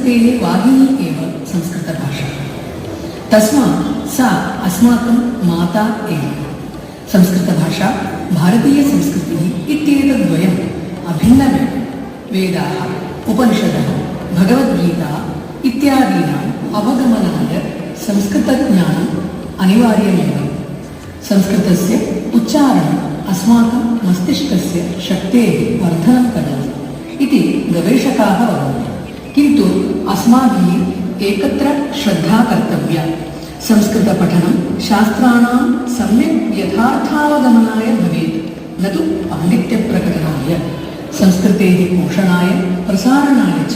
संस्कृतेः वाहिनी एव संस्कृतभाषा। तस्मात् सा अस्माकं माता एव। संस्कृतभाषा भारतीयसंस्कृतिः इत्येतद्वयम् अभिन्नमेव। वेदाः, उपनिषदः, भगवद्गीता इत्यादीनाम् अवगमनाय संस्कृतज्ञानम् अनिवार्यमेव। संस्कृतस्य उच्चारणम् अस्माकं मस्तिष्कस्य शक्तेः वर्धनं करोति इति गवेषकाः वदन्ति। किन्तु अस्माभिः एकत्र श्रद्धा कर्तव्या। संस्कृतपठनं शास्त्राणां सम्यक् यथार्थावगमनाय भवेत्, न तु पाण्डित्यप्रकटनाय। संस्कृतेः पोषणाय प्रसारणाय च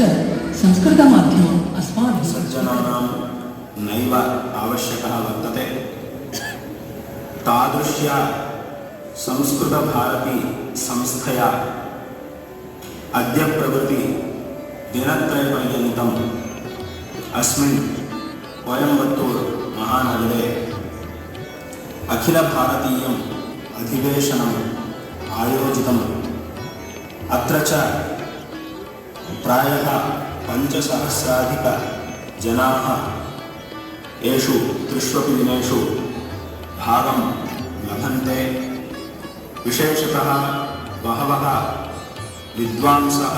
संस्कृतमाध्यमम् अस्माभिः सज्जनानां नैव आवश्यकः वर्तते। तादृश्या संस्कृतभारती संस्थया अद्य प्रभृति दिनत्रयपर्यन्तम् अस्मिन् कोयम्बत्तूर् महानगरे अखिलभारतीयम् अधिवेशनम् आयोजितम्। अत्र च प्रायः 5,000,000 येषु 3 दिनेषु भागं लभन्ते। विशेषतः बहवः विद्वांसः,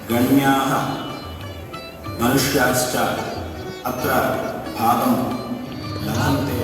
गण्याः मनुष्याश्च अत्र भागं लभन्ते।